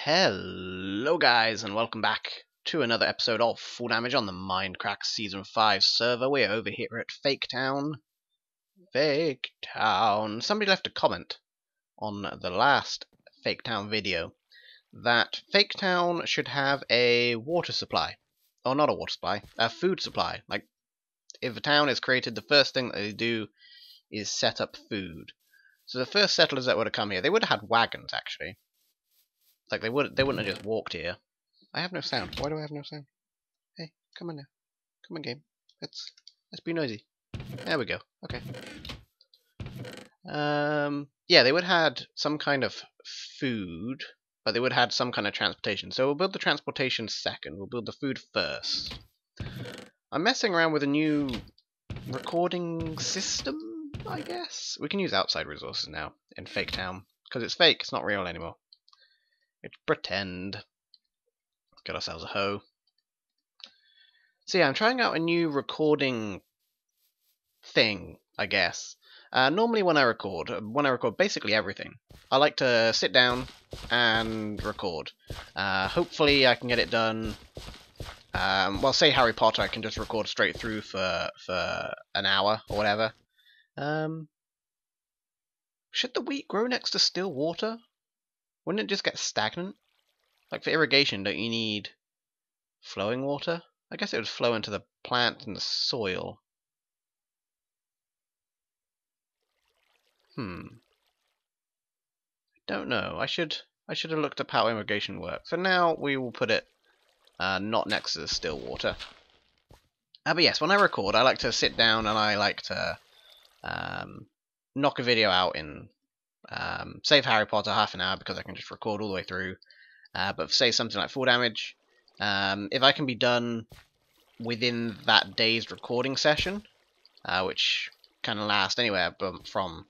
Hello guys and welcome back to another episode of Full Damage on the Mindcrack Season 5 server. We're over here at Fake Town. Somebody left a comment on the last Fake Town video that Fake Town should have a water supply. Or not a water supply, a food supply. Like, if a town is created, the first thing that they do is set up food. So the first settlers that would have come here, they would have had wagons actually. Like they wouldn't have just walked here. I have no sound. Why do I have no sound? Hey, come on now. Come on, game. Let's be noisy. There we go. Okay. Yeah, they would have had some kind of food, but they would have had some kind of transportation. So we'll build the transportation second. We'll build the food first. I'm messing around with a new recording system, I guess. We can use outside resources now in Fake Town. Because it's fake, it's not real anymore. It's pretend. Get ourselves a hoe. So yeah, I'm trying out a new recording thing, I guess. Normally when I record basically everything, I like to sit down and record. Hopefully I can get it done. Well, say Harry Potter, I can just record straight through for an hour or whatever. Should the wheat grow next to still water? Wouldn't it just get stagnant? Like for irrigation, don't you need flowing water? I guess it would flow into the plant and the soil. I don't know. I should have looked up how irrigation works. For now, we will put it not next to the still water. But yes, when I record, I like to sit down and I like to knock a video out in save Harry Potter half an hour because I can just record all the way through. But say something like Full Damage, if I can be done within that day's recording session, which can last anywhere from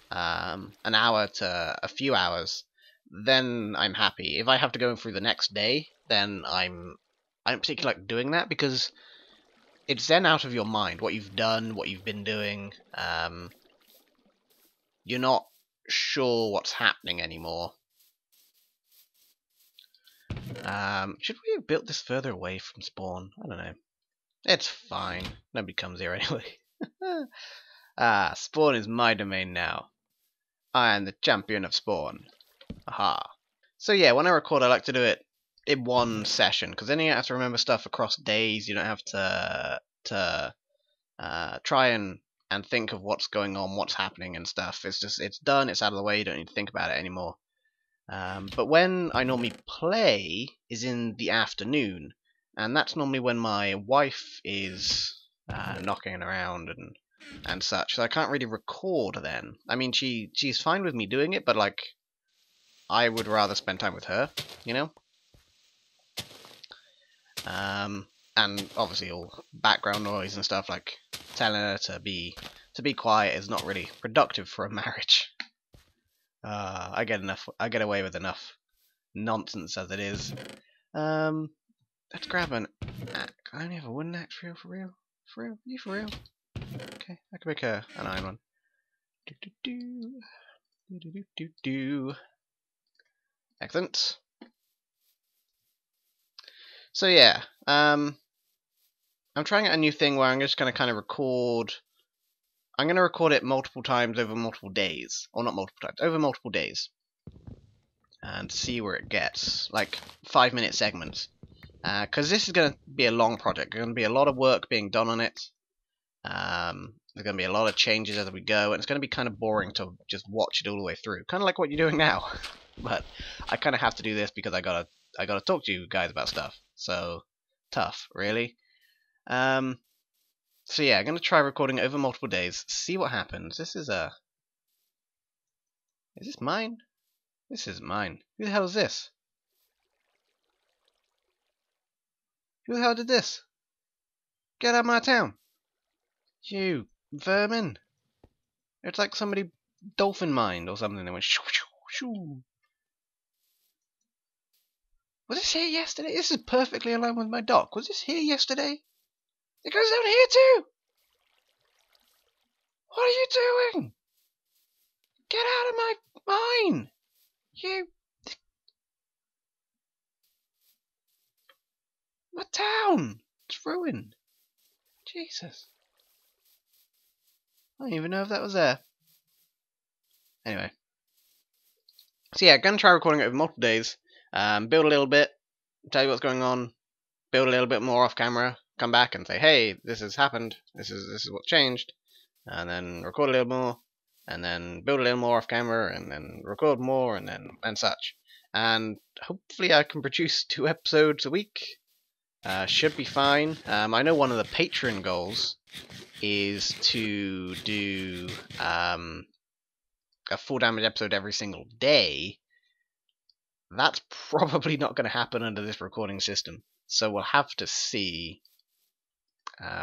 an hour to a few hours, then I'm happy. If I have to go through the next day, then I don't particularly like doing that because it's then out of your mind what you've done, what you've been doing. You're not sure what's happening anymore. Should we have built this further away from spawn? I don't know. It's fine. Nobody comes here anyway. Spawn is my domain now. I am the champion of spawn. Aha. So yeah, when I record, I like to do it in one session, because then you don't have to remember stuff across days. You don't have to try and think of what's going on, what's happening and stuff. It's just, it's done, it's out of the way, you don't need to think about it anymore. But when I normally play is in the afternoon, and that's normally when my wife is knocking around and such, so I can't really record then. I mean, she's fine with me doing it, but like, I would rather spend time with her, you know? And obviously all background noise and stuff, like telling her to be quiet is not really productive for a marriage. I get away with enough nonsense as it is. Let's grab an axe. I only have a wooden axe for real? For real? You for real? Okay, I can make an iron one. Excellent. So yeah, I'm trying out a new thing where I'm just going to kind of record. I'm going to record it multiple times over multiple days. Or not multiple times, over multiple days. And see where it gets. Like 5-minute segments. Because this is going to be a long project. There's going to be a lot of work being done on it. There's going to be a lot of changes as we go. And it's going to be kind of boring to just watch it all the way through. Kind of like what you're doing now. But I kind of have to do this because I gotta talk to you guys about stuff. So, tough, really. So yeah, I'm going to try recording over multiple days, see what happens. Is this mine? This isn't mine. Who the hell is this? Who the hell did this? Get out of my town! You vermin! It's like somebody dolphin mined or something. They went shoo shoo shoo. Was this here yesterday? This is perfectly aligned with my dock. Was this here yesterday? It goes down here too! What are you doing? Get out of my mine! You... My town! It's ruined. Jesus. I don't even know if that was there. Anyway. So yeah, gonna try recording it over multiple days. Build a little bit, tell you what's going on, build a little bit more off camera, come back and say, hey, this has happened, this is what changed, and then record a little more, and then build a little more off camera, and then record more, and such. And hopefully I can produce 2 episodes a week. Should be fine. I know one of the Patreon goals is to do a full damage episode every single day. That's probably not going to happen under this recording system, so we'll have to see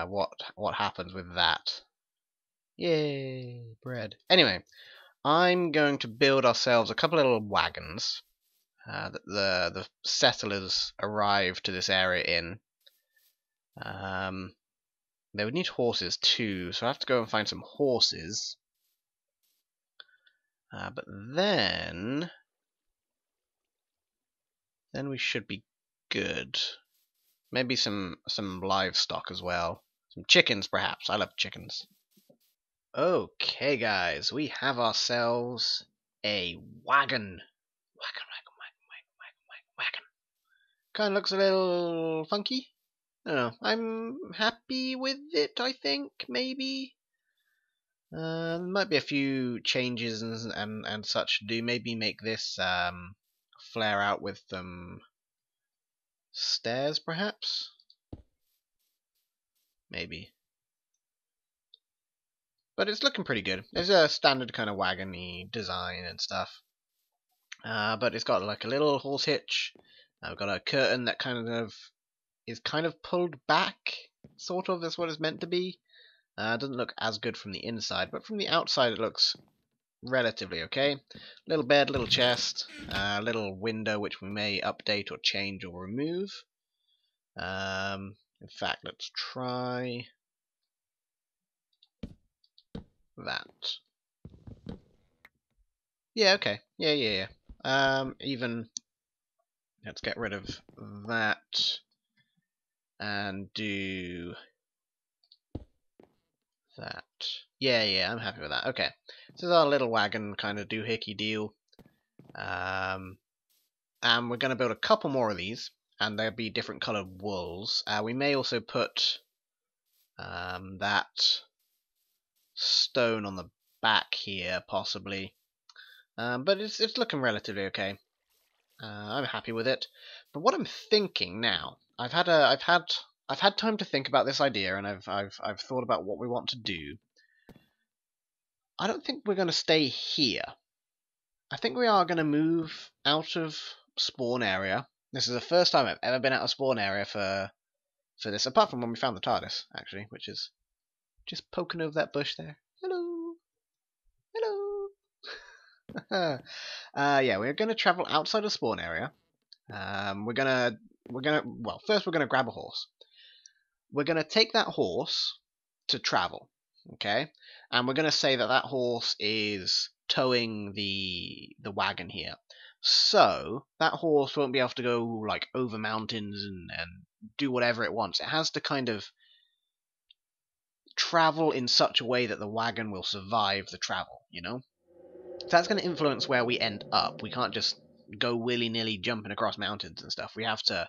what happens with that. Yay, bread. Anyway, I'm going to build ourselves a couple of little wagons that the settlers arrived to this area in. They would need horses too, so I have to go and find some horses. But then we should be good. Maybe some livestock as well. Some chickens, perhaps. I love chickens. Okay, guys, we have ourselves a wagon. Wagon. Kind of looks a little funky. I don't know. I'm happy with it, I think, maybe. Might be a few changes and such to do. Maybe make this flare out with some stairs, perhaps? Maybe. But it's looking pretty good. It's a standard kind of wagon-y design and stuff. But it's got like a little horse hitch. We've got a curtain that is kind of pulled back, sort of, is what it's meant to be. Doesn't look as good from the inside, but from the outside it looks relatively okay. Little bed, little chest, little window which we may update or change or remove. In fact, let's try that. Yeah, okay. Yeah. Even let's get rid of that and do that. Yeah, I'm happy with that. Okay. This is our little wagon kind of doohickey deal. And we're going to build a couple more of these, and there'll be different coloured wools. We may also put that stone on the back here, possibly. But it's looking relatively okay. I'm happy with it. But what I'm thinking now, I've had time to think about this idea, and I've thought about what we want to do. I don't think we're going to stay here. I think we are going to move out of spawn area. This is the first time I've ever been out of spawn area for this, apart from when we found the TARDIS, actually, which is just poking over that bush there. Hello. Yeah, we're going to travel outside of spawn area. Well, first we're gonna grab a horse. We're gonna take that horse to travel, okay? And we're gonna say that horse is towing the wagon here. So that horse won't be able to go like over mountains and do whatever it wants. It has to kind of travel in such a way that the wagon will survive the travel, you know? So that's going to influence where we end up. We can't just go willy-nilly jumping across mountains and stuff. We have to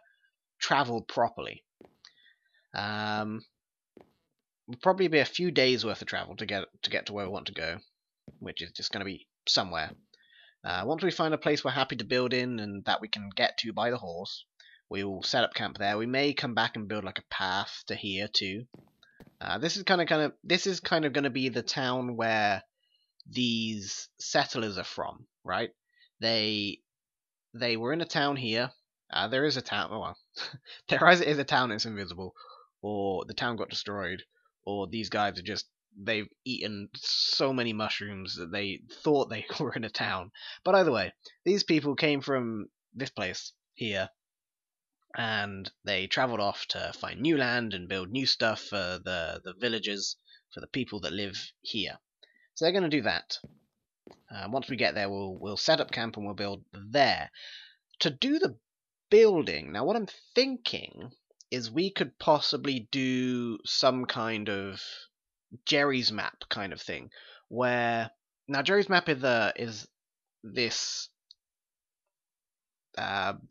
travel properly. Will probably be a few days worth of travel to get to where we want to go, which is just going to be somewhere. Once we find a place we're happy to build in and that we can get to by the horse, we will set up camp there. We may come back and build like a path to here too. This is kind of going to be the town where these settlers are from, right? They were in a town here. There is a town. Oh well, there either is a town that's invisible, or the town got destroyed, or these guys are they've eaten so many mushrooms that they thought they were in a town. But either way, these people came from this place here, and they travelled off to find new land and build new stuff for the villagers, for the people that live here. So they're going to do that. Once we get there, we'll set up camp and we'll build there. To do the building, now what I'm thinking is we could possibly do some kind of Jerry's map kind of thing, where now Jerry's map is this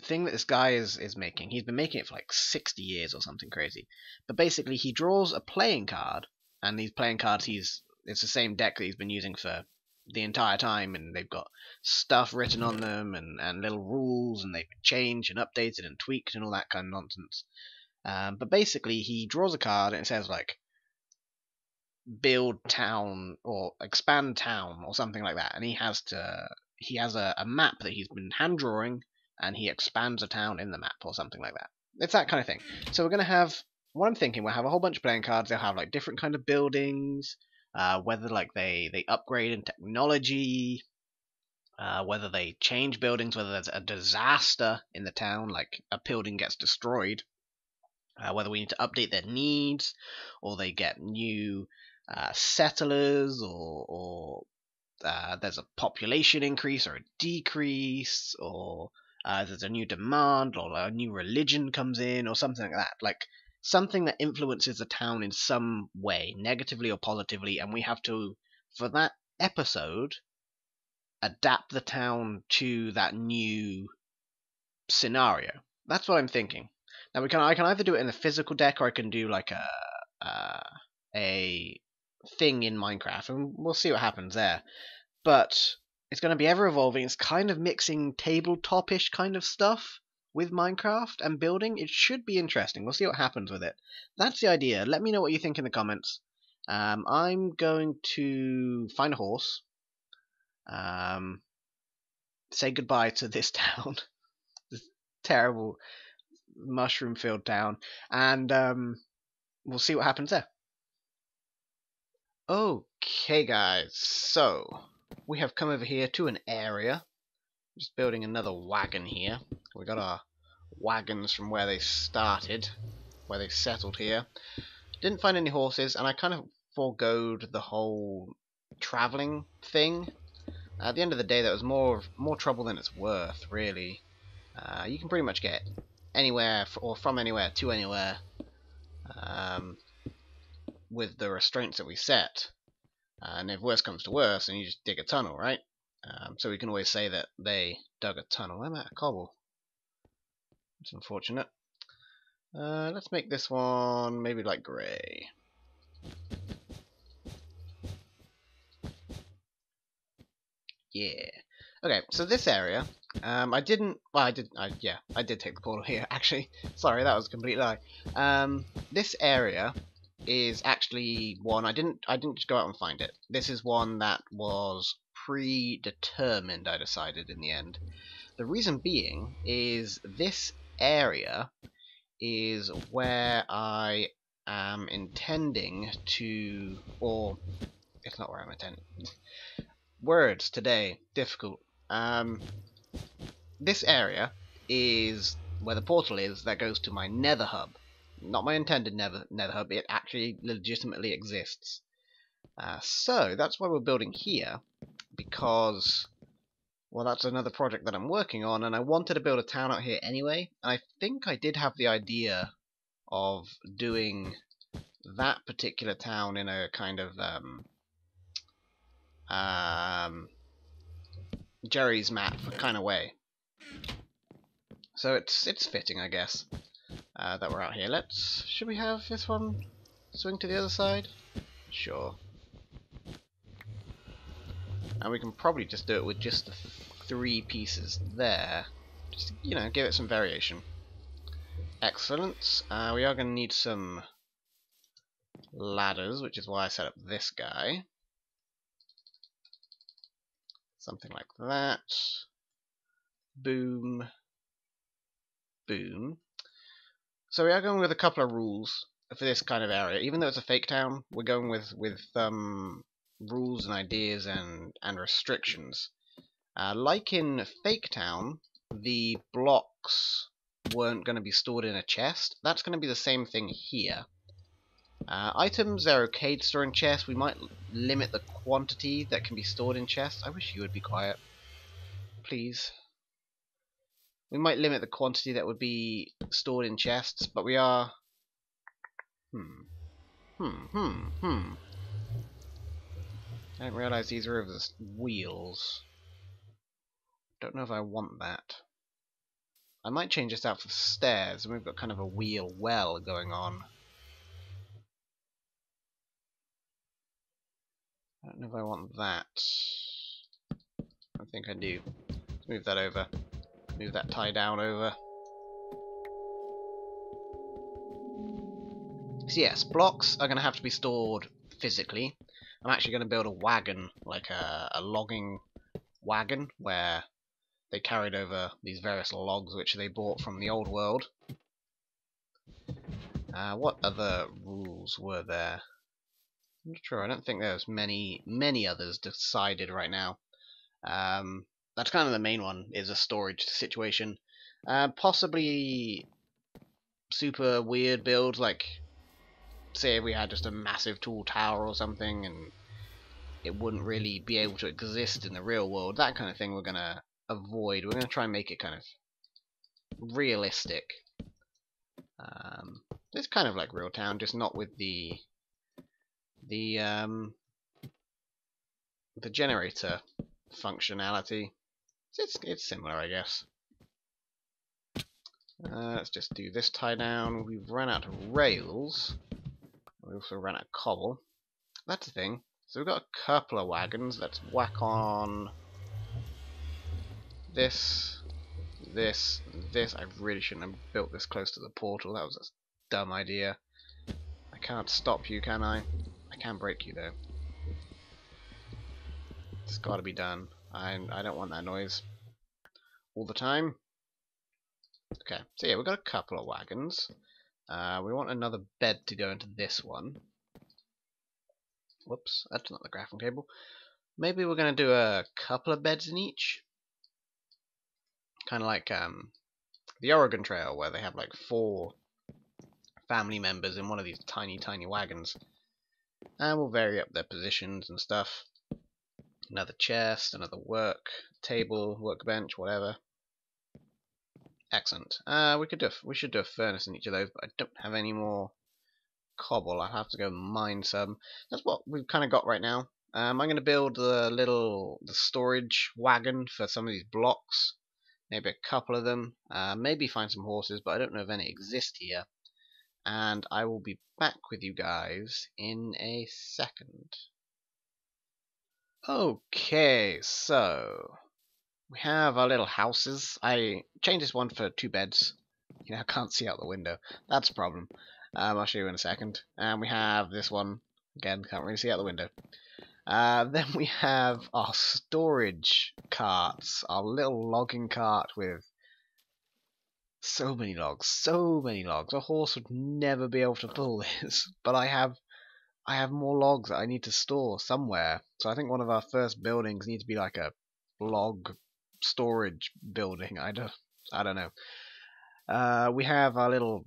thing that this guy is making. He's been making it for like 60 years or something crazy. But basically, he draws a playing card, and these playing cards it's the same deck that he's been using for the entire time, and they've got stuff written on them and little rules, and they've been changed and updated and tweaked and all that kind of nonsense. But basically, he draws a card and it says like build town or expand town or something like that, and he has a map that he's been hand drawing, and he expands a town in the map or something like that. It's that kind of thing. So we're going to have, what I'm thinking, we'll have a whole bunch of playing cards. They'll have like different kind of buildings, whether like they upgrade in technology, whether they change buildings, whether there's a disaster in the town, like a building gets destroyed, whether we need to update their needs, or they get new settlers, or there's a population increase or a decrease, or there's a new demand, or a new religion comes in, or something like that. Like something that influences the town in some way, negatively or positively, and we have to, for that episode, adapt the town to that new scenario. That's what I'm thinking. Now I can either do it in a physical deck, or I can do like a thing in Minecraft, and we'll see what happens there. But it's going to be ever evolving. It's kind of mixing tabletop-ish kind of stuff with Minecraft and building. It should be interesting. We'll see what happens with it. That's the idea. Let me know what you think in the comments. I'm going to find a horse. Say goodbye to this town. This terrible mushroom-filled town. And we'll see what happens there. Okay, guys. So we have come over here to an area. Just building another wagon here. We got our wagons from where they started, where they settled here. Didn't find any horses, and I kind of foregoed the whole traveling thing. At the end of the day, that was more trouble than it's worth, really. You can pretty much get anywhere or from anywhere to anywhere with the restraints that we set. And if worse comes to worse, then you just dig a tunnel, right? So we can always say that they dug a tunnel. I'm out of cobble. It's unfortunate. Let's make this one maybe like grey. Yeah. Okay, so this area, I did take the portal here, actually. Sorry, that was a complete lie. This area is actually one, I didn't just go out and find it. This is one that was predetermined, I decided in the end. The reason being is this area is where I am intending to, or it's not where I'm intending. Words today, difficult. This area is where the portal is that goes to my nether hub. Not my intended nether hub, it actually legitimately exists. So that's why we're building here, because, well, that's another project that I'm working on, and I wanted to build a town out here anyway. And I think I did have the idea of doing that particular town in a kind of Jerry's map kind of way. So it's fitting, I guess, that we're out here. Should we have this one swing to the other side? Sure. And we can probably just do it with just the 3 pieces there, just to, you know, give it some variation. Excellent. We are going to need some ladders, which is why I set up this guy. Something like that. Boom. Boom. So we are going with a couple of rules for this kind of area. Even though it's a fake town, we're going with rules and ideas and restrictions. Like in Fake Town, the blocks weren't going to be stored in a chest. That's going to be the same thing here. Items are okay to store in chests. We might limit the quantity that can be stored in chests. I wish you would be quiet. Please. We might limit the quantity that would be stored in chests, but we are... I didn't realise these are over the wheels. Don't know if I want that. I might change this out for stairs, and we've got kind of a wheel well going on. I don't know if I want that. I think I do. Let's move that over. Move that tie down over. So yes, blocks are going to have to be stored physically. I'm actually going to build a wagon, like a logging wagon, where they carried over these various logs which they bought from the old world. What other rules were there? I'm not sure. I don't think there's many others decided right now. That's kind of the main one, is a storage situation. Possibly super weird builds, like say we had just a massive tall tower or something and it wouldn't really be able to exist in the real world. That kind of thing we're going to avoid. We're going to try and make it kind of realistic. It's kind of like Real Town, just not with the generator functionality. It's similar, I guess. Let's just do this tie down. We've run out of rails. We also ran out of cobble. That's the thing. So we've got a couple of wagons. Let's whack on this, this, and this. I really shouldn't have built this close to the portal. That was a dumb idea. I can't stop you, can I? I can break you, though. It's got to be done. I don't want that noise all the time. Okay, so yeah, we've got a couple of wagons. We want another bed to go into this one. Whoops, that's not the crafting table. Maybe we're going to do a couple of beds in each. Kind of like the Oregon Trail, where they have like 4 family members in one of these tiny wagons. And we'll vary up their positions and stuff. Another chest, another work table, workbench, whatever. Excellent. We should do a furnace in each of those, but I don't have any more cobble. I'll have to go mine some. That's what we've kind of got right now. I'm going to build the storage wagon for some of these blocks. Maybe a couple of them. Maybe find some horses, but I don't know if any exist here. And I will be back with you guys in a second. Okay, so we have our little houses. I changed this one for 2 beds. You know, I can't see out the window. That's a problem. I'll show you in a second. And we have this one. Again, can't really see out the window. Then we have our storage carts. Our little logging cart with so many logs. So many logs. A horse would never be able to pull this. But I have more logs that I need to store somewhere. So I think one of our first buildings needs to be like a log storage building. I don't know. We have our little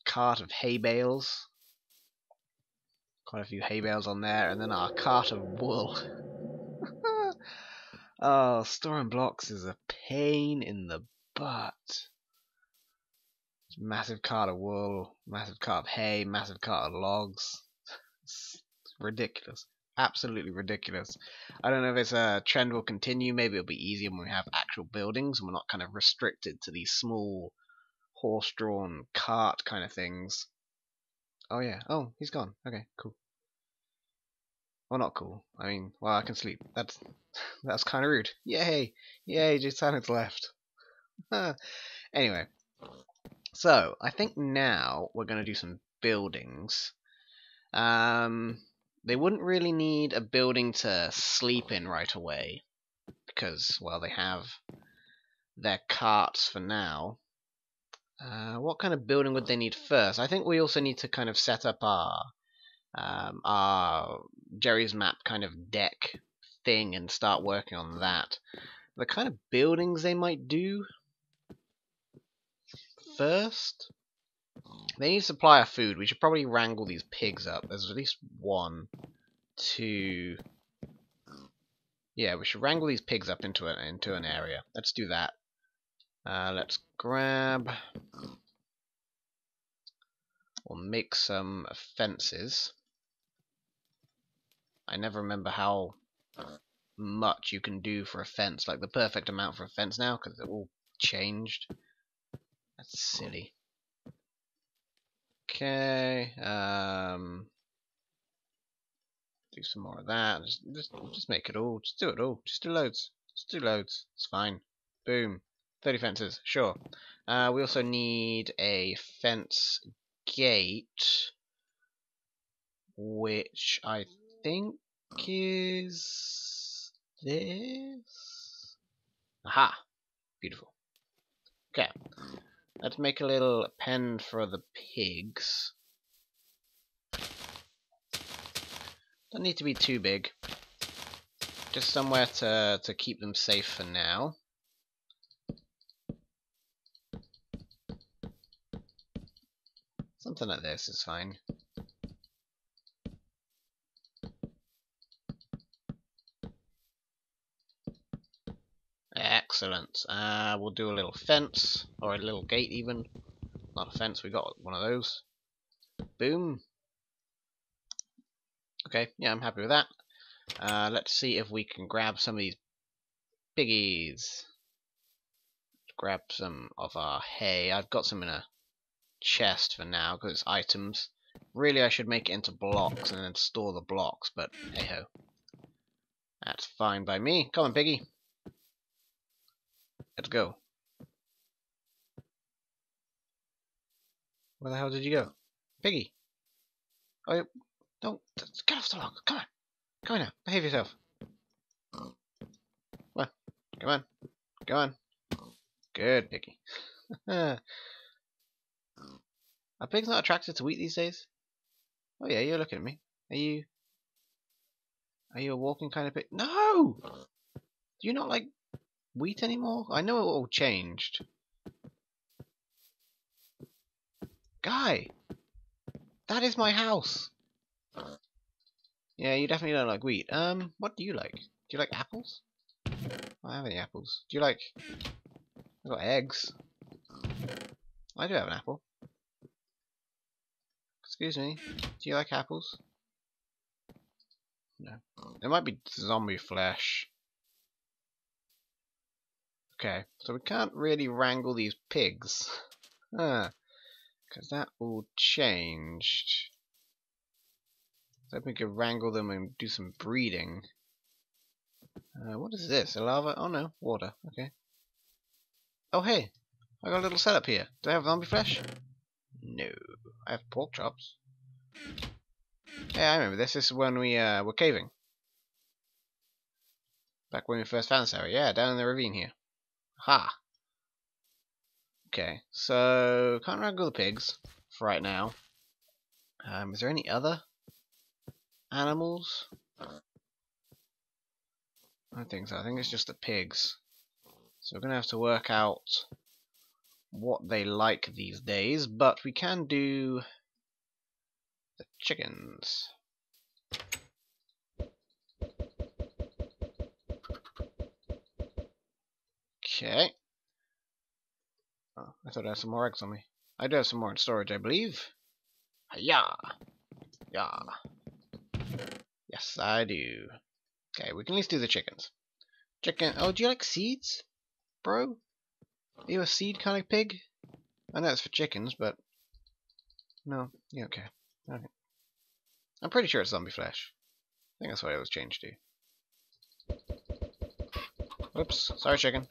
cart of hay bales. Quite a few hay bales on there, and then our cart of wool. Oh, storing blocks is a pain in the butt. Massive cart of wool, massive cart of hay, massive cart of logs. It's ridiculous. Absolutely ridiculous. I don't know if it's a trend will continue. Maybe it'll be easier when we have actual buildings and we're not kind of restricted to these small horse-drawn cart kind of things. Oh yeah. Oh, he's gone. Okay, cool. Well, not cool. I mean, well, I can sleep. That's kind of rude. Yay! Yay, just silence left. Anyway. So, I think now we're going to do some buildings. They wouldn't really need a building to sleep in right away. Because, well, they have their carts for now. What kind of building would they need first? I think we also need to kind of set up our Jerry's map kind of deck thing and start working on that. The kind of buildings they might do first, they need a supply of food. We should probably wrangle these pigs up. There's at least 1, 2. Yeah, we should wrangle these pigs up into an area. Let's do that. Let's grab or make some fences. I never remember how much you can do for a fence, like the perfect amount for a fence now, because it all changed. That's silly. Okay, do some more of that. Just make it all. Just do it all. Just do loads. Just do loads. It's fine. Boom. 30 fences. Sure. We also need a fence gate, which I think is this. Aha! Beautiful. Okay. Let's make a little pen for the pigs. Don't need to be too big. Just somewhere to keep them safe for now. Something like this is fine. Excellent. We'll do a little fence, or a little gate even. Not a fence, we got one of those. Boom. Okay, yeah, I'm happy with that. Let's see if we can grab some of these piggies. Grab some of our hay. I've got some in a chest for now, because it's items. Really, I should make it into blocks and then store the blocks, but hey-ho. That's fine by me. Come on, piggy. Let's go. Where the hell did you go? Piggy! Oh, don't get off the log. Come on. Come on now. Behave yourself. Come on. Come on. Come on. Good, piggy. Are pigs not attracted to wheat these days? Oh yeah, you're looking at me. Are you a walking kind of pig? No! Do you not like wheat anymore? I know it all changed. Guy! That is my house! Yeah, you definitely don't like wheat. What do you like? Do you like apples? I don't have any apples. Do you like... I've got eggs. I do have an apple. Excuse me. Do you like apples? No. There might be zombie flesh. Okay, so we can't really wrangle these pigs. Because that all changed. So we could wrangle them and do some breeding. What is this? A lava? Oh no, water. Okay. Oh hey, I got a little setup here. Do I have zombie flesh? No. I have pork chops. Yeah, I remember this. This is when we were caving. Back when we first found this area. Yeah, down in the ravine here. Ha! Okay, so can't wrangle the pigs for right now. Is there any other animals? I don't think so. I think it's just the pigs. So we're going to have to work out what they like these days, but we can do the chickens. Okay. Oh, I thought I had some more eggs on me. I do have some more in storage, I believe. Yeah. Yeah. Yes, I do. Okay, we can at least do the chickens. Chicken. Oh, do you like seeds, bro? Are you a seed kind of pig? I know it's for chickens, but no. Yeah, okay. Okay. I'm pretty sure it's zombie flesh. I think that's what it was changed to. Oops. Sorry, chicken.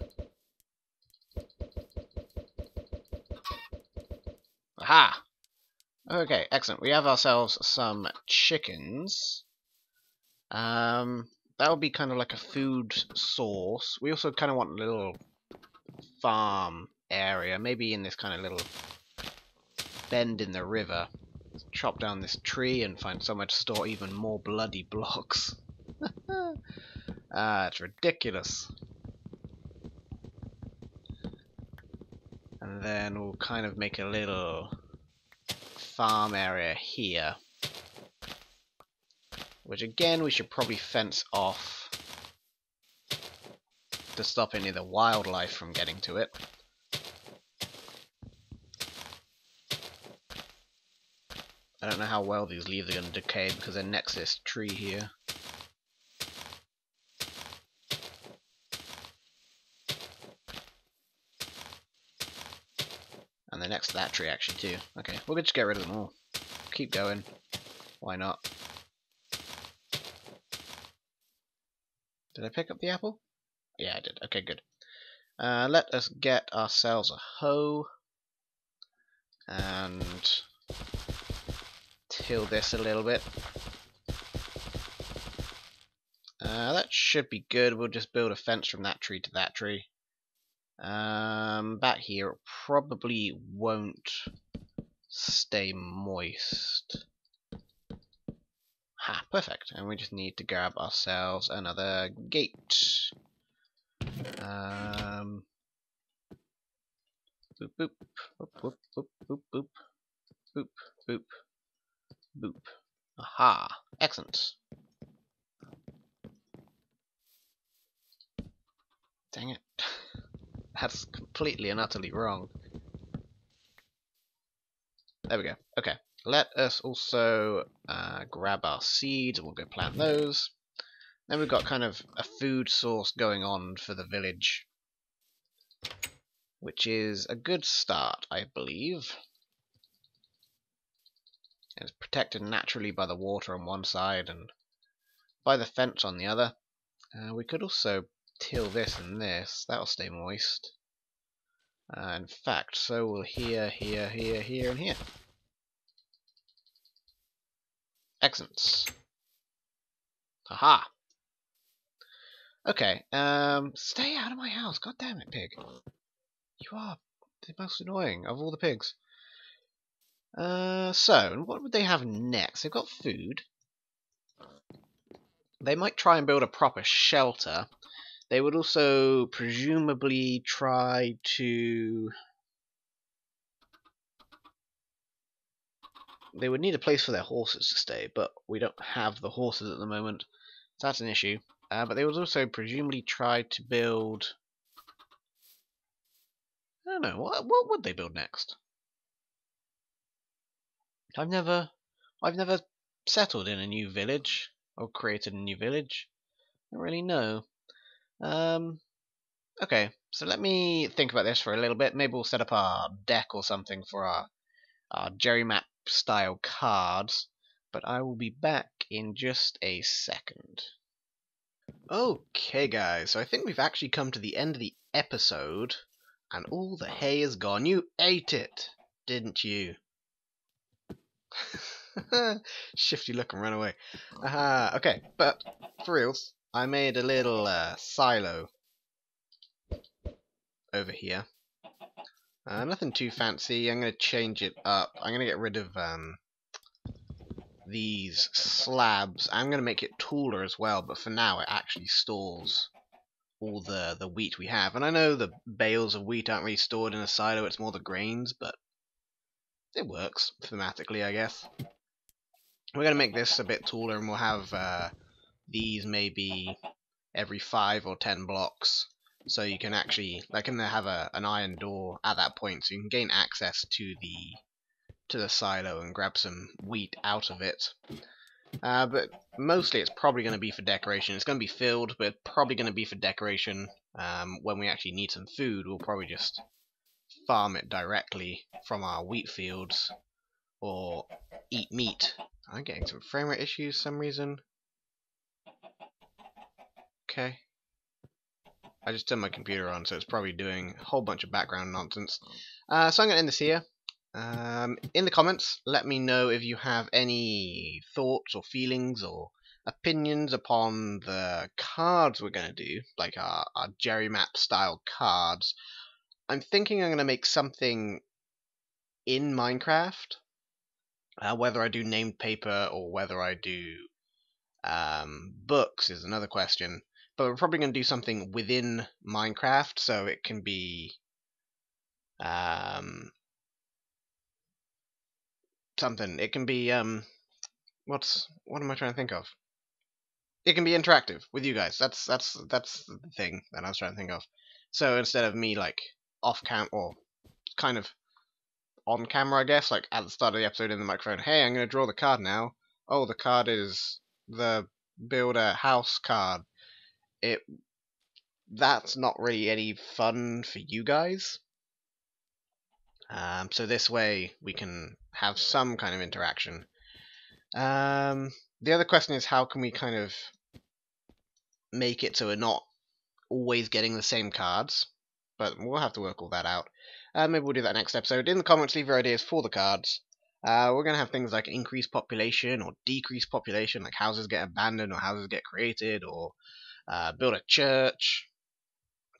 Aha! Okay, excellent. We have ourselves some chickens. That would be kind of like a food source. We also kind of want a little farm area, maybe in this kind of little bend in the river. Chop down this tree and find somewhere to store even more bloody blocks. It's ridiculous. And then we'll kind of make a little farm area here, which again we should probably fence off to stop any of the wildlife from getting to it. I don't know how well these leaves are going to decay because they're next to this tree here. And they're next to that tree actually too. Okay, we'll just get rid of them all. Keep going. Why not? Did I pick up the apple? Yeah, I did. Okay, good. Let us get ourselves a hoe and till this a little bit. That should be good. We'll just build a fence from that tree to that tree. Back here it probably won't stay moist. Ha, perfect. And we just need to grab ourselves another gate. Boop boop boop boop boop boop boop boop boop boop. Aha! Excellent. Dang it. That's completely and utterly wrong. There we go. Okay. Let us also grab our seeds and we'll go plant those. Then we've got kind of a food source going on for the village, which is a good start, I believe. It's protected naturally by the water on one side and by the fence on the other. We could also till this and this. That'll stay moist. In fact, so will here, here, here, here, and here. Excellent. Haha. Okay, stay out of my house. God damn it, pig. You are the most annoying of all the pigs. So, what would they have next? They've got food. They might try and build a proper shelter. They would also presumably try to... They would need a place for their horses to stay, but we don't have the horses at the moment, so that's an issue. But they would also presumably try to build... I don't know, what would they build next? I've never settled in a new village, or created a new village. I don't really know. Okay, so let me think about this for a little bit. Maybe we'll set up our deck or something for our Jerry map style cards, but I will be back in just a second. Okay guys, so I think we've actually come to the end of the episode, and all the hay is gone. You ate it, didn't you? Shifty look and run away. Okay, but for reals, I made a little silo over here. Nothing too fancy. I'm going to change it up. I'm going to get rid of these slabs. I'm going to make it taller as well, but for now it actually stores all the wheat we have. And I know the bales of wheat aren't really stored in a silo, it's more the grains, but it works thematically, I guess. We're going to make this a bit taller, and we'll have these maybe every 5 or 10 blocks. So you can actually, like, can have an iron door at that point, so you can gain access to the silo and grab some wheat out of it. But mostly it's probably going to be for decoration. It's going to be filled, but probably going to be for decoration. When we actually need some food, we'll probably just farm it directly from our wheat fields, or eat meat. I'm getting some frame rate issues for some reason. Okay. I just turned my computer on, so it's probably doing a whole bunch of background nonsense. So I'm going to end this here. In the comments, let me know if you have any thoughts or feelings or opinions upon the cards we're going to do, like our Jerry map style cards. I'm thinking I'm going to make something in Minecraft. Whether I do named paper or whether I do books is another question. But we're probably going to do something within Minecraft, so it can be something. It can be what am I trying to think of? It can be interactive with you guys. That's the thing that I was trying to think of. So instead of me like off cam or kind of on camera, I guess, like at the start of the episode in the microphone. Hey, I'm going to draw the card now. Oh, the card is the build a house card. That's not really any fun for you guys. So this way we can have some kind of interaction. The other question is, how can we kind of make it so we're not always getting the same cards? But we'll have to work all that out. Maybe we'll do that next episode. In the comments, leave your ideas for the cards. We're going to have things like increased population or decreased population, like houses get abandoned or houses get created, or build a church,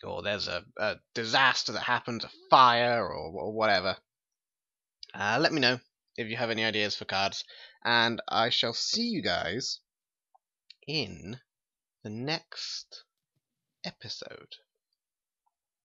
or there's a disaster that happens, a fire, or whatever. Let me know if you have any ideas for cards, and I shall see you guys in the next episode.